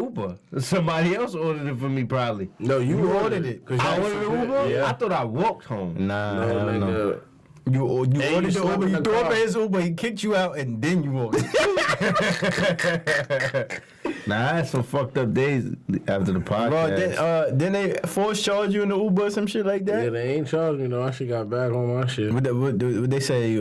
Uber. Somebody else ordered it for me, probably. No, you ordered it. I ordered an Uber? Yeah. I thought I walked home. Nah, No. You ordered the slept Uber, in you the threw up car. in his Uber, he kicked you out, and then you walked. Nah, I had some fucked up days after the podcast. Bro, then they force charge you in the Uber or some shit like Yeah, that? they ain't charged me though. I should got back on my shit. What they say,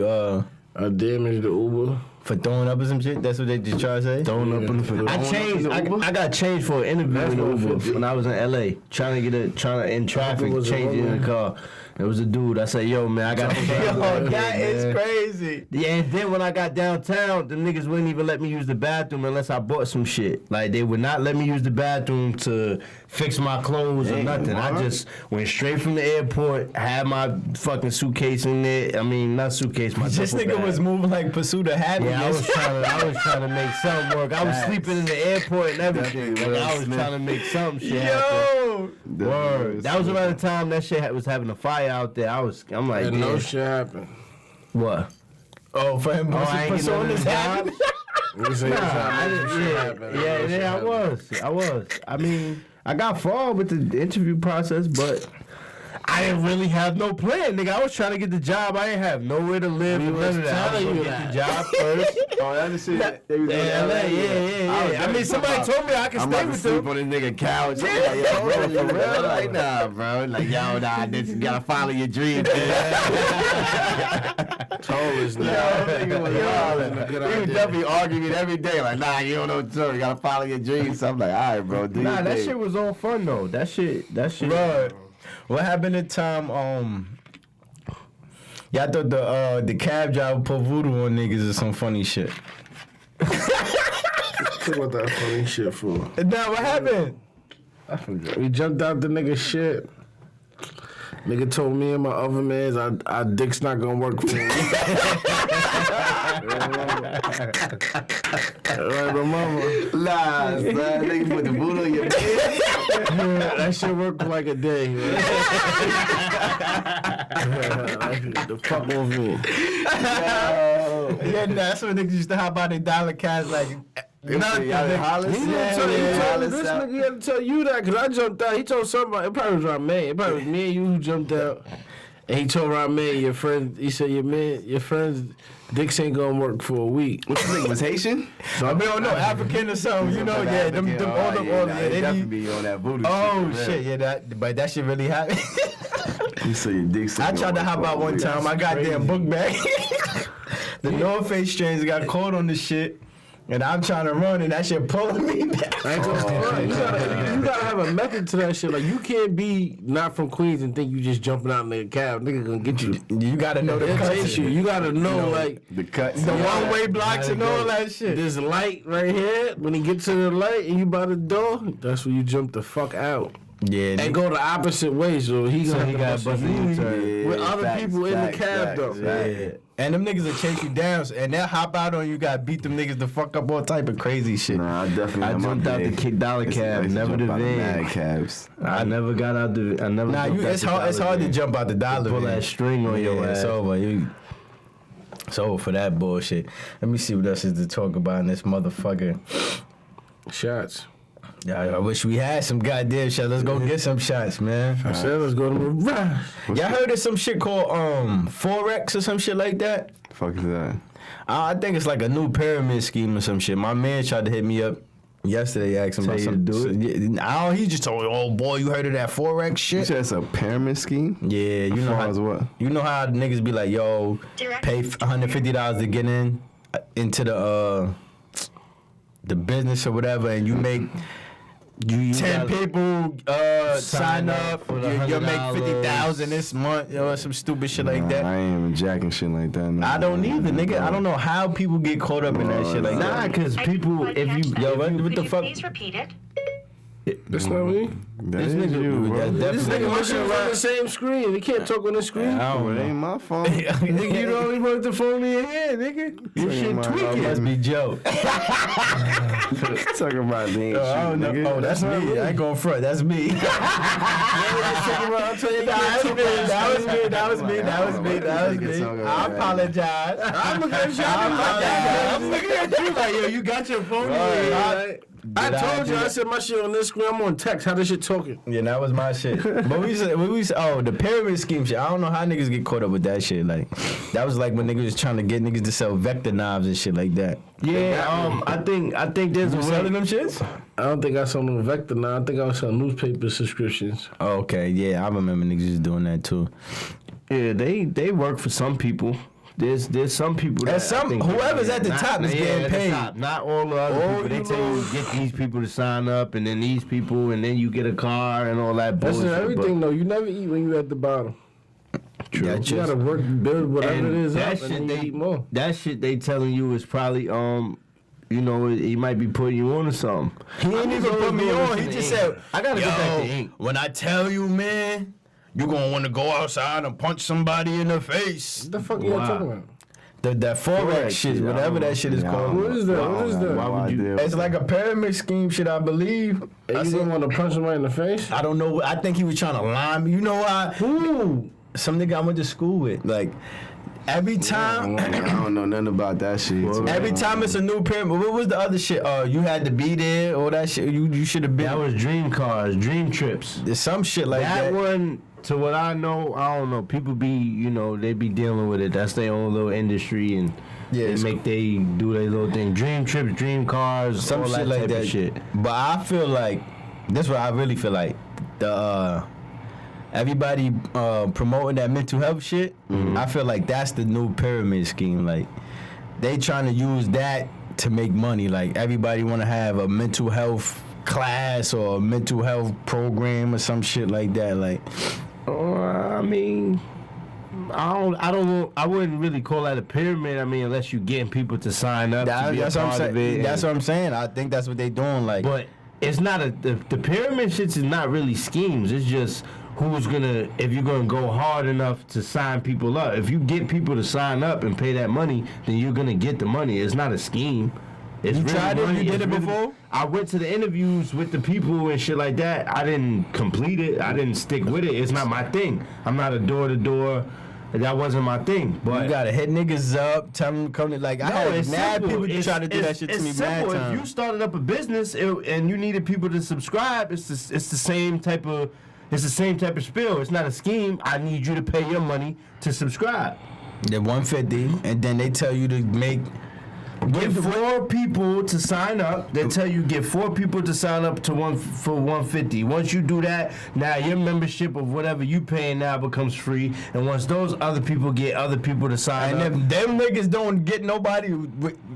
I damaged the Uber. for throwing up or some shit? That's what they just try to say? Throwing up in the I changed. I got changed for an interview That's in what Uber it is. when I was in LA, trying in traffic, was a changing in woman. the car. It was a dude. I said, "Yo, man, I got." Yo, that is crazy. Yeah, and then when I got downtown, the niggas wouldn't even let me use the bathroom unless I bought some shit. Like, they would not let me use the bathroom to fix my clothes or nothing. I just went straight from the airport, had my fucking suitcase in there. I mean, not suitcase, my This duffel nigga bag. was moving like Pursuit of Happiness. Yeah, I was trying to make something work. I was sleeping in the airport and everything. Like, I was trying to make some shit happen. Yo! Word. That was around the time that shit was having a fire out there. I'm like, And no damn. shit happened. What? Oh, for him I ain't pursuing getting his none happiness? You say I was. I mean, I got far with the interview process, but I didn't really have no plan, nigga. I was trying to get the job. I didn't have nowhere to live. We None was of that. I was telling gonna you get that. the job first. Oh, that the shit. They was in Yeah, LA. yeah. I mean, somebody told me I could I'm stay about to with sleep them. on this nigga couch. Yeah, yo, bro, for real? Like, nah, bro. Like, yo, nah, this, you gotta follow your dreams. Told us Yo, now. nigga was wildin'. He was definitely arguing every day. Like, nah, you don't know what to do. You gotta follow your dreams. So I'm like, all right, bro, do Nah, your that thing. shit was all fun though. That shit. Bro, what happened the time, y'all thought the cab driver put voodoo on niggas or some funny shit? What that funny shit for? Nah, what happened? We jumped out the nigga shit. Nigga told me and my other mans our dick's not gonna work for me. Right, remember? Nah, son. Nigga put the boot on your head. That shit worked for like a day. Man. The fuck off me. Yeah, that's what niggas used to hop out their dollar cash like nothing. Y'all nigga. holler? He didn't tell you. This nigga had to tell you that because I jumped out. He told somebody. It probably was Ramen. It probably was me and you who jumped out. And he told Ramen, your friend. He said your friend's dicks ain't gonna work for a week. What you think was Haitian? I mean, I don't know, African or something, you know, yeah, them all the, yeah, yeah, they definitely need, be on that voodoo oh shit. shit, yeah, but that shit really happened. You say your dick's I tried to hop out one time, my goddamn book bag, the North Face strains got caught on the shit, and I'm trying to run, and that shit pulling me back. You gotta have a method to that shit. Like you can't be not from Queens and think you just jumping out in the cab. Nigga gonna get you. You gotta know the It cuts. takes you. You gotta know like The cuts. The one-way blocks and all that shit. this light right here. When he get to the light and you by the door, that's when you jump the fuck out Yeah, and go the opposite way. So he he got got busted in the turn. with other people in the cab though. yeah. And them niggas will chase you down, and they'll hop out on you, gotta beat them niggas the fuck up, all type of crazy shit. Nah, I definitely. I jumped out the kick dollar cab, never the van. Mad cabs. I never got out the. I never. Nah, jumped out it's the hard. It's dollar hard to van. jump out the dollar. Pull van. that string on your It's ass. over. It's over for that bullshit. Let me see what else is to talk about in this motherfucker. Shots. Yeah, I wish we had some goddamn shit. Let's go get some shots, man. I said let's go to the Y'all heard of some shit called Forex or some shit like that? Fuck is that? I think it's like a new pyramid scheme or some shit. My man tried to hit me up yesterday, asking Tell about you to some. do He just told me, "Oh boy, you heard of that Forex You shit?" said it's a pyramid scheme? Yeah, you know Far how as what? you know how niggas be like, "Yo, pay $150 to get into the business or whatever," and you make. You 10 gotta people sign up. for the You'll make $100. 50,000 this month, some stupid shit like that. I ain't even jacking shit like that. No. I don't either, nigga. I don't know how people get caught up in that shit like Nah, that. cause people, if you, what the fuck? Please repeat it. That's not me. That This is nigga- you, bro. that This definitely- nigga must have on the same screen. He can't talk on the screen. I Oh, don't it ain't know. my phone. Nigga, you the only one with the phone in your hand, nigga. Your shit tweaking. Must be Joe. Talking about the ain't I don't know. nigga. Oh, that's me. I ain't going front. That's me. That was me. I apologize. I'm looking at you. I'm looking at you like, yo, you got your phone in your hand. I told you, I said my shit on this screen. I'm on text. How this shit talking? Yeah, that was my shit. But we said, the pyramid scheme shit. I don't know how niggas get caught up with that shit. Like, that was like when niggas was trying to get niggas to sell vector knives and shit like that. Yeah, I think there's a Selling them shits? I don't think I saw no Vector now. I think I was selling newspaper subscriptions. Oh, okay, yeah, I remember niggas just doing that too. Yeah, they work for some people. There's some people that whoever's at the top is getting paid. Not all the other people. They tell you get these people to sign up, and then these people, and then you get a car and all that bullshit. That's everything though. You never eat when you at the bottom. True. You gotta work, build whatever it is up, and then you eat more. That shit they telling you is probably you know, he might be putting you on to something. He ain't even put me on. He just said, I gotta go back to ink. When I tell you, man, you gonna want to go outside and punch somebody in the face. What the fuck are you talking about? That Forex shit, whatever that shit is called. What is that? What is that? Why would you? It's like a pyramid scheme shit, I believe. And you didn't want to punch somebody in the face? I don't know. I think he was trying to lie me. You know why? Who? Some nigga I went to school with. Like, every time. I don't know nothing about that shit. Every time it's a new pyramid. What was the other shit? You had to be there, all that shit. You should have been. That was dream cars, dream trips. There's some shit like that. That one, to what I know, I don't know. People be, you know, they be dealing with it. That's their own little industry, and they do their little thing. Dream trips, dream cars, some all shit that like type that. of shit. But I feel like that's what I really feel like. The everybody promoting that mental health shit. I feel like that's the new pyramid scheme. Like, they trying to use that to make money. Like, everybody want to have a mental health class or a mental health program or some shit like that. Like, I mean, I wouldn't really call that a pyramid. I mean, unless you getting people to sign up to be a part of it. That's what I'm saying. I think that's what they doing. Like, but it's not the pyramid shits is not really schemes. It's just who's gonna, if you're gonna go hard enough to sign people up. If you get people to sign up and pay that money, then you're gonna get the money. It's not a scheme. It's you really tried it? money. You did It's it really, before? I went to the interviews with the people and shit like that. I didn't complete it. I didn't stick with it. It's not my thing. I'm not a door-to-door. That wasn't my thing. But you gotta hit niggas up, tell them come to, like, I had mad people try to do that shit to me mad simple. times. If you started up a business and you needed people to subscribe, it's the same type of spiel. It's not a scheme. I need you to pay your money to subscribe. They're $150, and then they tell you to make. Get 4 people to sign up. They tell you get 4 people to sign up for $150. Once you do that, now your membership of whatever you paying now becomes free. And once those other people get other people to sign up, And if them niggas don't get nobody,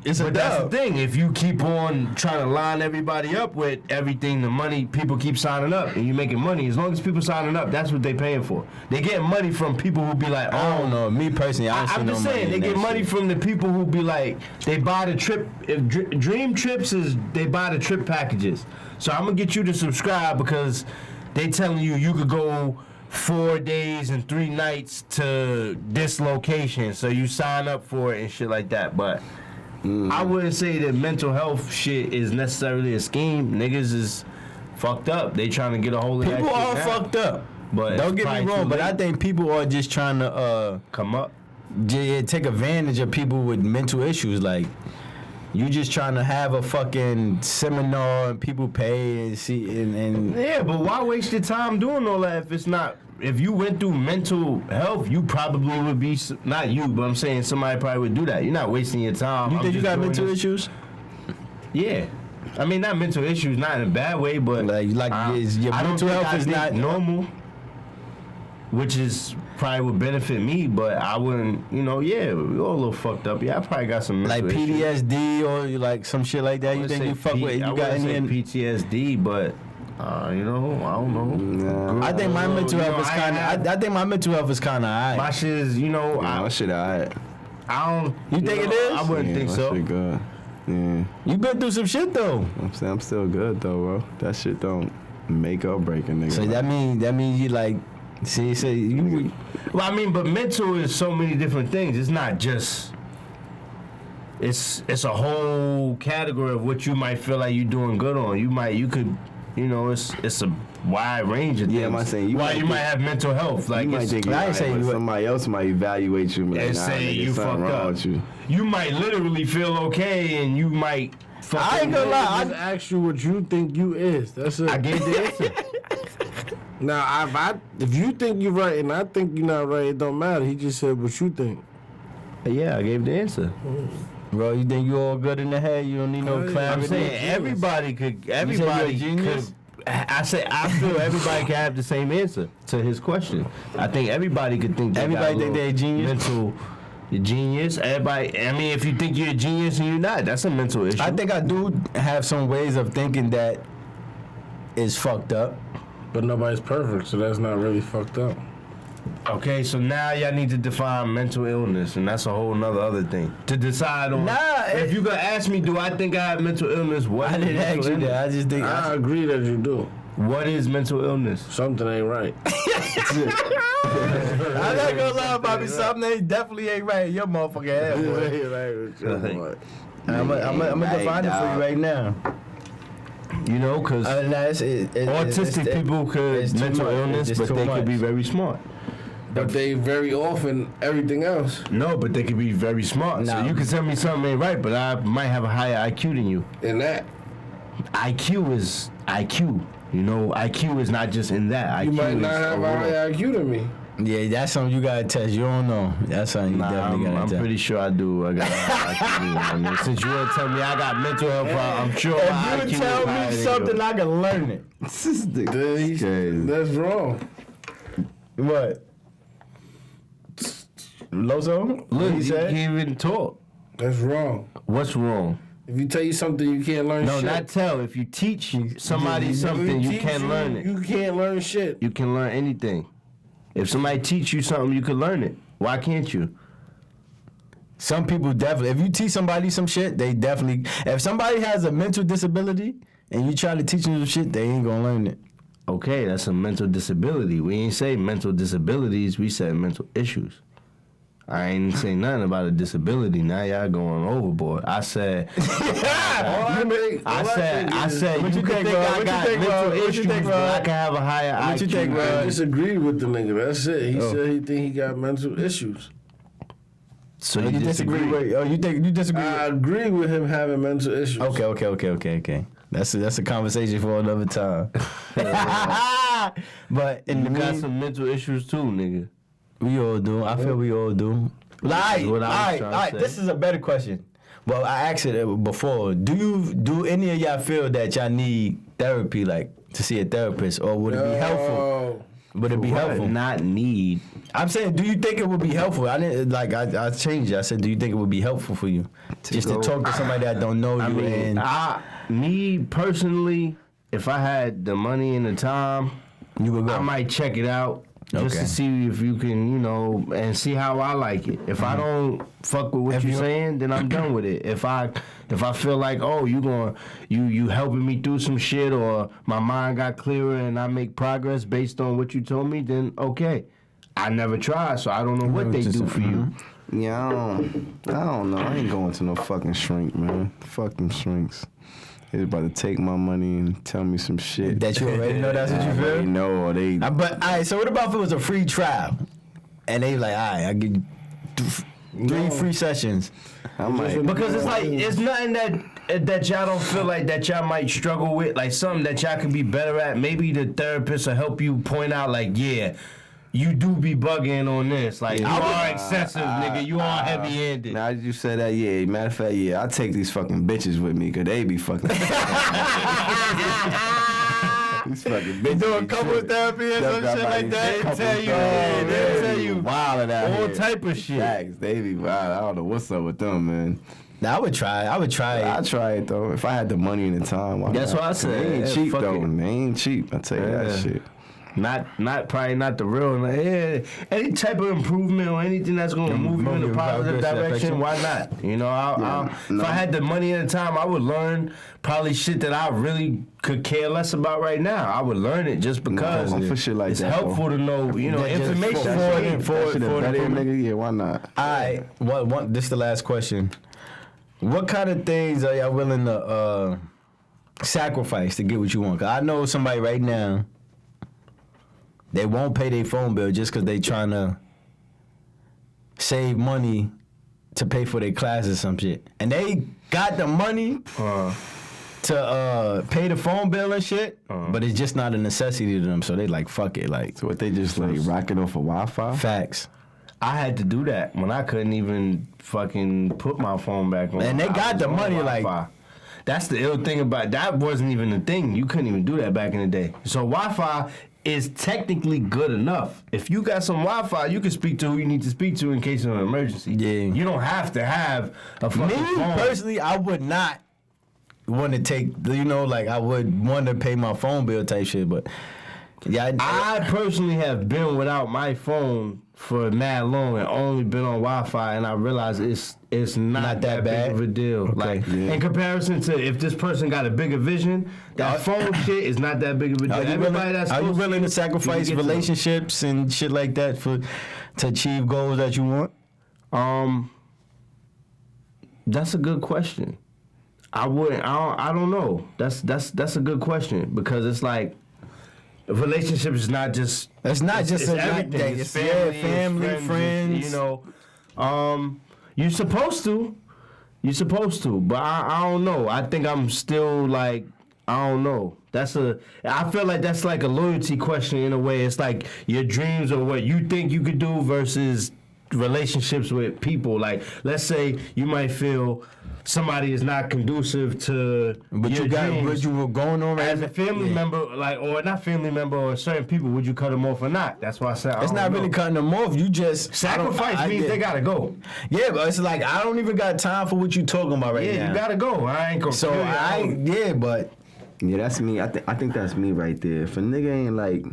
it's a but that's the dub. thing. If you keep on trying to line everybody up with everything, the money, people keep signing up, and you making money. As long as people signing up, that's what they paying for. They getting money from people who be like, I don't know. Me personally, I don't see I'm no just money saying, they in get that money shit. from the people who be like, they buy the trip. If Dream Trips is, they buy the trip packages. So I'm gonna get you to subscribe because they telling you could go 4 days and 3 nights to this location. So you sign up for it and shit like that. But I wouldn't say that mental health shit is necessarily a scheme. Niggas is fucked up. They trying to get a hold of that People shit are now. fucked up. But Don't it's get me probably wrong, too but I late. think people are just trying to Come up. take advantage of people with mental issues. Like, you just trying to have a fucking seminar and people pay and see and Yeah, but why waste your time doing all that if it's not? If you went through mental health, you probably would be, not you, but I'm saying somebody probably would do that. You're not wasting your time. you I'm think you just got doing mental this. issues? Yeah. I mean, not mental issues, not in a bad way, but Like your I don't mental think health I is think not normal, which is probably would benefit me, but I wouldn't, yeah, we all a little fucked up. Yeah, I probably got some like mental issues. PTSD or like some shit like that. You think you fuck with? You got any? PTSD, but I don't know. I think my mental you know, health is I kind of. have- I think my mental health is kind of alright. My shit is, My shit alright. I don't. You think it is? I wouldn't think my so. shit good. Yeah, You been through some shit though. I'm still good though, bro. That shit don't make or break a nigga. So that means you like. See, you. Well, I mean, but mental is so many different things. It's not just. It's a whole category of what you might feel like you're doing good on. You could, it's a wide range of things. Yeah, I'm not saying you Why might you might have mental health, like you might think you I ain't right, saying but you- somebody else might evaluate you and be like, and nah, say nigga, you something fucked wrong up. with you. You might literally feel okay, and you might I ain't gonna lie. I just asked you what you think you is. That's it. I gave the answer. Now, if you think you're right and I think you're not right, it don't matter. He just said what you think. Yeah, I gave the answer. Bro, you think you all good in the head? You don't need no clarity. I'm saying everybody could. Everybody genius? could. I feel everybody can have the same answer to his question. I think everybody could think. Everybody think they're a genius? Mental genius. Everybody. I mean, if you think you're a genius and you're not, that's a mental issue. I think I do have some ways of thinking that is fucked up. But nobody's perfect, so that's not really fucked up. Okay, so now y'all need to define mental illness, and that's a whole nother other thing to decide on. If you gonna ask me, do I think I have mental illness? What I didn't is mental ask you illness? that. I just think I agree that you do. What is mental illness? Something ain't right. I'm not gonna lie about me. Something that definitely ain't right in your motherfucking head, boy. I'm gonna define it for you right now. You know, because autistic people could mental illness, but they could be very smart. But they very often everything else. No, but they could be very smart. So you can tell me something ain't right, but I might have a higher IQ than you. In that. IQ is IQ. You know, IQ is not just in that. You IQ might not have a higher IQ than me. Yeah, that's something you gotta test. You don't know. That's something you definitely gotta test. I'm pretty sure I do. I got a higher IQ. I mean, since you want to tell me I got mental health problems, I'm sure my IQ If you is tell higher me than something, yours. I can learn it. That's wrong. What? Lozo? Look, he you said? can't even talk. That's wrong. What's wrong? If you tell you something, you can't learn No, shit. not tell. If you teach somebody If something, you teach can learn it. You can't learn shit. You can learn anything. If somebody teach you something, you can learn it. Why can't you? Some people definitely, if you teach somebody some shit, they definitely, if somebody has a mental disability and you try to teach them some shit, they ain't gonna learn it. Okay, that's a mental disability. We ain't say mental disabilities, we said mental issues. I ain't say nothing about a disability. Now y'all going overboard. I said, I said, What you you can think, think bro? I What got you think, bro? mental What you issues, think, bro? but I can have a higher IQ. What you think, bro? I disagreed with the nigga. That's it. He said he think he got mental issues. So You disagree with? Oh, you disagree? I agree with him having mental issues. Okay. That's a conversation for another time. But in You the got some mental issues too, nigga. we all do. I feel we all do. All right. This is a better question. Well, I asked it before. Do any of y'all feel that y'all need therapy, like to see a therapist, or would it be helpful? Would it be helpful? Not need. I'm saying, do you think it would be helpful? I didn't like. I changed it. I said, do you think it would be helpful for you just to talk to somebody that don't know you? I mean, me personally, if I had the money and the time, you would go. I might check it out just to see if you can, and see how I like it. If I don't fuck with what you're saying, then I'm done with it. If I feel like, oh, you helping me through some shit, or my mind got clearer and I make progress based on what you told me, then okay. I never tried, so I don't know what they do for you. Yeah, I don't know. I ain't going to no fucking shrink, man. Fuck them shrinks. They about to take my money and tell me some shit. That you already know that's what you I feel? already know, or they... But, all right, so what about if it was a free trial? And they like, all right, I give you 3 free sessions. I might... Because it's like, it's nothing that y'all don't feel like that y'all might struggle with, like something that y'all can be better at. Maybe the therapist will help you point out, like, yeah, you do be bugging on this. Like, you are excessive, nigga. You are heavy-handed. Now that you said that, yeah. Matter of fact, yeah, I take these fucking bitches with me, because they be fucking... These fucking bitches. Doing couples therapy and some shit like that. They tell you wild out all here. type of shit. Facts, they be wild. I don't know what's up with them, man. Now, I would try it. I'd try it, though. If I had the money and the time. Why That's not? what I said. They ain't Yeah, cheap, fuck though. it. They ain't cheap. I tell you that shit. Probably not the real. Like, yeah, any type of improvement or anything that's gonna move you in a positive direction, why not? If I had the money and the time, I would learn probably shit that I really could care less about right now. I would learn it just because for shit like it's that, helpful to know, information for it. Nigga, yeah, why not? All right, this is the last question. What kind of things are y'all willing to sacrifice to get what you want? 'Cause I know somebody right now, they won't pay their phone bill just because they trying to save money to pay for their class or some shit. And they got the money to pay the phone bill and shit, but it's just not a necessity to them. So they like, fuck it, like. So what, they just like rocking off of Wi-Fi? Facts. I had to do that when I couldn't even fucking put my phone back on. And they I got was the on money, Wi-Fi. like. That's the ill thing about that. Wasn't even a thing. You couldn't even do that back in the day. So Wi-Fi is technically good enough. If you got some Wi-Fi, you can speak to who you need to speak to in case of an emergency. Yeah. You don't have to have a fucking Me phone. personally, I would not want to take, like I would want to pay my phone bill type shit, but yeah, I personally have been without my phone for mad long and only been on Wi-Fi, and I realize it's not that bad? big of a deal. Okay. Like in comparison to if this person got a bigger vision, that phone shit is not that big of a deal. Are you willing to sacrifice relationships and shit like that to achieve goals that you want? That's a good question. I wouldn't. I don't know. That's a good question because it's like relationships is not just. It's not just everything. It's family, friends. You know, you're supposed to. But I don't know. I think I'm still like, I don't know. I feel like that's like a loyalty question in a way. It's like your dreams or what you think you could do versus relationships with people. Like, let's say you might feel somebody is not conducive to But your you got dreams. what you were going on right As a family member, like, or not family member, or certain people, would you cut them off or not? That's why I said It's not really cutting them off. You just sacrifice means they gotta go. Yeah, but it's like I don't even got time for what you talking about right now. Yeah, you gotta go. I ain't gonna. So but Yeah, that's me. I think that's me right there. If a nigga ain't like,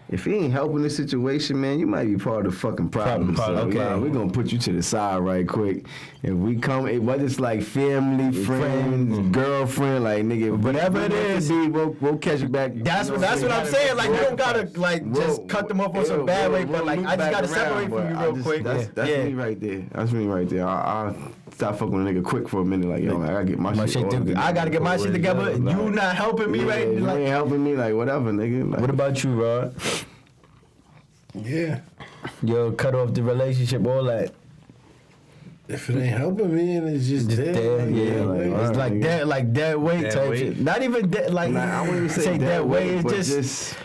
if he ain't helping the situation, man, you might be part of the fucking problem. So, okay. nah, we're gonna put you to the side right quick. If we come, whether it's like family, friends, girlfriend, like nigga, whatever it is, we'll catch you back. That's what I'm saying. Like you don't gotta like just cut them off on some bad way, but like I just gotta separate from you real quick. That's me right there. That's me right there. I stop fucking with a nigga quick for a minute. Like yo, I gotta get my shit together. I gotta get my shit together. You not helping me right? You ain't helping me. Like whatever, nigga. Like, what about you, Rod? Yeah. Yo, cut off the relationship, all that. If it ain't helping me and it's just there, yeah, like, it's like that, like that weight Dead type weight. shit. Not even that, like I wouldn't even say that way. weight, It's but just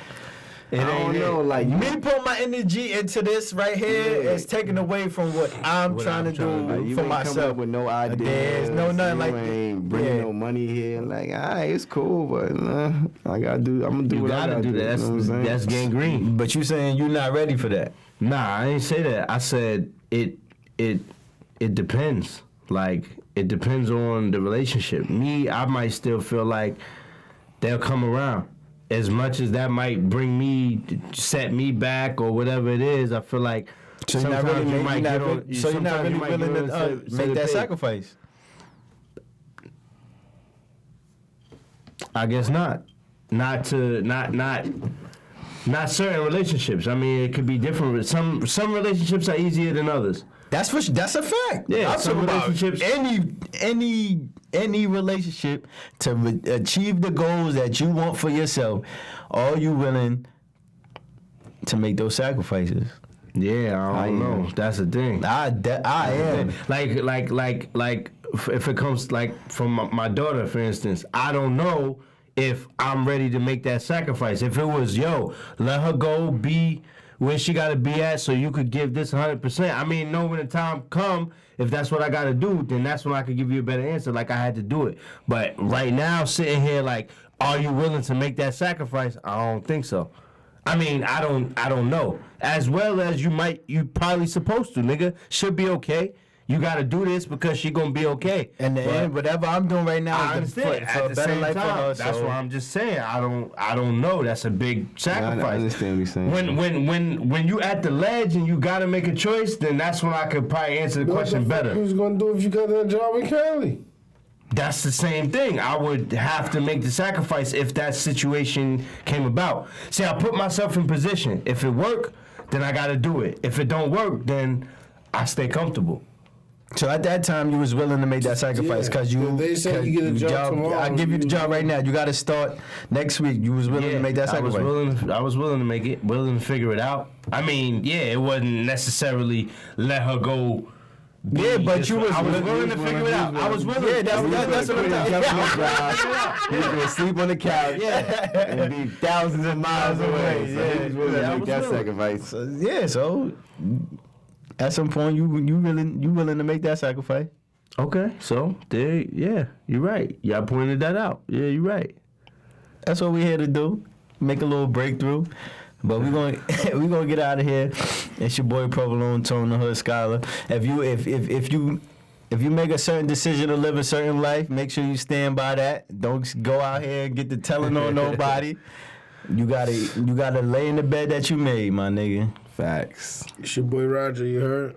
I don't know, like me put my energy into this right here is taken away from what I'm trying to do like, you for ain't myself. Come up with no ideas. There's no nothing you like ain't bringing no money here. Like, alright, it's cool, but I gotta do. I'm gonna do You what I gotta gotta do that. You know what I'm saying? That's gangrene. But you saying you're not ready for that? Nah, I ain't say that. I said it depends. Like, it depends on the relationship. Me, I might still feel like they'll come around. As much as that might bring me, set me back or whatever it is, I feel like So you're not sometimes really, you might you're get not on. really, so you're not sometimes really you might willing get to on make that page. sacrifice? I guess not. Not certain relationships. I mean, it could be different. Some relationships are easier than others. That's a fact. Yeah, I'm some talking about relationships- any relationship to achieve the goals that you want for yourself. Are you willing to make those sacrifices? Yeah, I don't know. That's the thing. I am. Like if it comes like from my daughter, for instance, I don't know if I'm ready to make that sacrifice. If it was, yo, let her go be where she got to be at so you could give this 100%. I mean, know when the time come, if that's what I got to do, then that's when I could give you a better answer like I had to do it. But right now, sitting here like, are you willing to make that sacrifice? I don't think so. I mean, I don't know. As well as you probably supposed to, nigga. Should be okay. You gotta do this because she gonna be okay. In the end, whatever I'm doing right now I is understand. for a At the better same life for time, her. that's so. what I'm just saying. I don't know. That's a big sacrifice. I understand what you're saying. When you at the ledge and you gotta make a choice, then that's when I could probably answer the question better. What was gonna do if you got that job in Cali? That's the same thing. I would have to make the sacrifice if that situation came about. See, I put myself in position. If it work, then I gotta do it. If it don't work, then I stay comfortable. So at that time, you was willing to make that sacrifice because you. If they say 'cause you get a job tomorrow, I give you the job right now. You got to start next week. You was willing to make that sacrifice. I was willing to make it, willing to figure it out. I mean, yeah, it wasn't necessarily let her go Yeah, but you was I was willing to figure it out. I was willing. Yeah, that's what I'm talking. He's gonna sleep on the couch. Yeah. And be thousands of miles away. So Yeah. he was willing Yeah, I to make was that willing. sacrifice. So at some point you willing to make that sacrifice. Okay, so there, yeah, you're right. Y'all pointed that out. Yeah, you're right. That's what we're here to do. Make a little breakthrough. But we're gonna get out of here. It's your boy Provolone Tone, the Hood Scholar. If you make a certain decision to live a certain life, make sure you stand by that. Don't go out here and get to telling on nobody. You gotta lay in the bed that you made, my nigga. Facts. It's your boy Roger, you heard?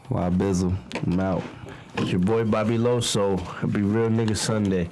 Why Bizzle? I'm out. It's your boy Bobby Loso. Be real nigga Sunday.